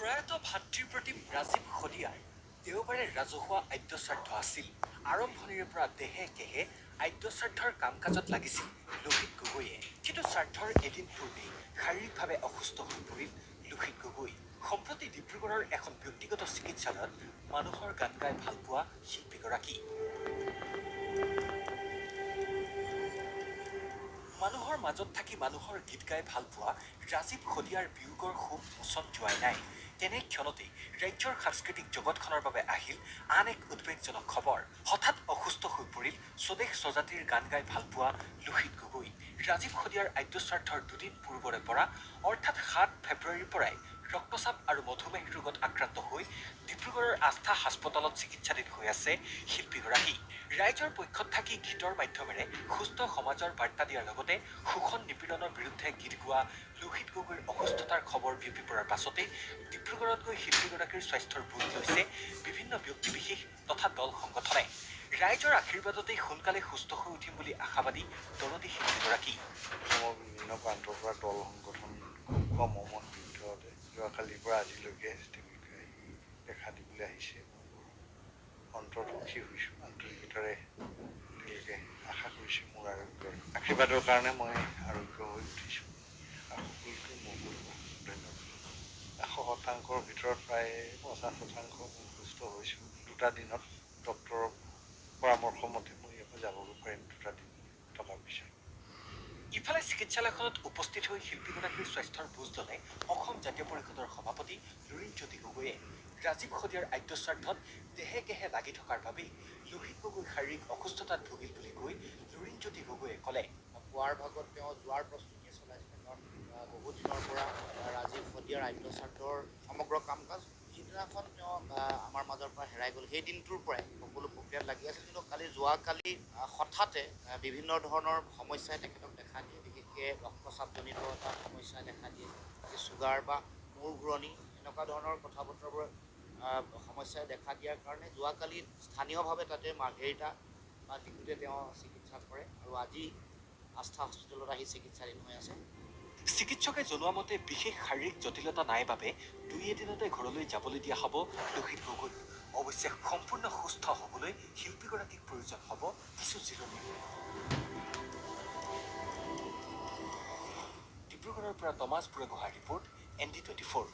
প্ৰয়াত ভাতৃপ্ৰতিম ৰাজীৱ শদিয়াৰ দেওবাৰে ৰাজহুৱা আদ্যশ্ৰাদ্ধ আছিল। আৰম্ভণিৰে পৰা দেহে কেহে আদ্যশ্ৰাদ্ধৰ কাম কাজত লাগিছিল লোহিত গগৈয়ে। কিন্তু শ্ৰাদ্ধৰ এদিন পূৰ্বেই শাৰীৰিকভাৱে অসুস্থ হৈ পৰিল লোহিত গগৈ। সম্প্ৰতি ডিব্ৰুগড়ৰ এখন ব্যক্তিগত চিকিৎসালয়ত মানুহৰ গান গাই ভাল পোৱা শিল্পীগৰাকী। মানুহৰ মাজত থাকি মানুহৰ গীত গাই ভাল পোৱা ৰাজীৱ শদিয়াৰ বিয়োগৰ শোক মোচন যোৱাই নাই। তেনে ক্ষণতেই ৰাজ্যৰ সাংস্কৃতিক জগতখনৰ বাবে আহিল আন এক উদ্বেগজনক খবৰ। হঠাৎ অসুস্থ হৈ পৰিল স্বদেশ স্বজাতিৰ গান গাই ভাল পোৱা লোহিত গগৈ। ৰাজীৱ শদিয়াৰ আদ্যশ্ৰাদ্ধৰ দুদিন পূৰ্বৰে পৰা অৰ্থাৎ ৭ ফেব্ৰুৱাৰীৰ পৰাই ৰক্তচাপ আৰু মধুমেহ ৰোগত আক্ৰান্ত হৈ ডিব্ৰুগড়ৰ আস্থা হাস্পতালত চিকিৎসাধীন হৈ আছে শিল্পীগৰাকী। ৰাইজৰ পক্ষত থাকি গীতৰ মাধ্যমেৰে সুস্থ সমাজৰ বাৰ্তা দিয়াৰ লগতে শোষণ নিপীড়নৰ বিৰুদ্ধে গীত গোৱা লোহিত গগৈৰ অসুস্থতাৰ খবৰ বিয়পি পৰাৰ পাছতেই ডিব্ৰুগড়ত গৈ শিল্পীগৰাকীৰ স্বাস্থ্যৰ বুজ লৈছে বিভিন্ন ব্যক্তিবিশেষ তথা দল সংগঠনে। ৰাইজৰ আশীৰ্বাদতেই সোনকালে সুস্থ হৈ উঠিম বুলি আশাবাদী দৰদী শিল্পীগৰাকী। অসমৰ বিভিন্ন প্ৰান্তৰ পৰা দল সংগঠন খুব কম সময়ৰ ভিতৰতে যোৱাকালিৰ পৰা আজিলৈকে তেওঁলোকে দেখা দিবলৈ আহিছে। অন্তৰত সুখী হৈছোঁ, আন্তৰিকতাৰে তেওঁলোকে আশা কৰিছোঁ মোৰ আৰোগ্যৰ আশীৰ্বাদৰ কাৰণে মই আৰোগ্য হৈ উঠিছোঁ আৰু সকলোকে মোৰ ধন্যবাদ। 100% ভিতৰত প্ৰায় 50% মই সুস্থ হৈছোঁ। 2টা দিনত ডক্তৰৰ পৰামৰ্শ মতে মই ইয়াৰ পৰা যাবগৈ পাৰিম 2টা দিন থকাৰ পিছত। ইফালে চিকিৎসালয়খনত উপস্থিত হৈ শিল্পীগৰাকীৰ স্বাস্থ্যৰ বুজ ললে অসম জাতীয় পৰিষদৰ সভাপতি লুৰিণজ্যোতি গগৈয়ে। ৰাজীৱ শদিয়াৰ আদ্যশ্ৰাদ্ধত দেহে কেহে লাগি থকাৰ বাবেই লোহিত গগৈ শাৰীৰিক অসুস্থতাত ভুগিল বুলি কৈ লুৰিণজ্যোতি গগৈয়ে ক'লে। পুৱাৰ ভাগত তেওঁ যোৱাৰ প্ৰস্তুতি চলাইছিলে, কাৰণ বহু দিনৰ পৰা ৰাজীৱ শদিয়াৰ আদ্যশ্ৰাদ্ধৰ সমগ্ৰ কাম কাজ যিদিনাখন তেওঁ আমাৰ মাজৰ পৰা হেৰাই গ'ল সেই দিনটোৰ পৰাই সকলো প্ৰক্ৰিয়াত লাগি আছিল। কিন্তু যোৱাকালি হঠাতে বিভিন্ন ধৰণৰ সমস্যাই তেখেতক দেখা দিয়ে, বিশেষকৈ ৰক্তচাপজনিত এটা সমস্যাই দেখা দিয়ে, চুগাৰ বা মূৰ ঘূৰণি এনেকুৱা ধৰণৰ কথা বতৰাবোৰ সমস্যাই দেখা দিয়াৰ কাৰণে যোৱাকালি স্থানীয়ভাৱে তাতে মাৰ্ঘেৰিটা বা ডিব্ৰুতে তেওঁ চিকিৎসা কৰে আৰু আজি আস্থা হস্পিটেলত আহি চিকিৎসাধীন হৈ আছে। চিকিৎসকে জনোৱা মতে বিশেষ শাৰীৰিক জটিলতা নাই বাবে 2 এদিনতে ঘৰলৈ যাবলৈ দিয়া হ'ব লোহিত গগৈক। অৱশ্যে সম্পূৰ্ণ সুস্থ হ'বলৈ শিল্পীগৰাকীক প্ৰয়োজন হ'ব কিছু জিৰণিৰ। ডিব্ৰুগড়ৰ পৰা টমাছ বুঢ়াগোহাঁইৰ ৰিপৰ্ট, ND24।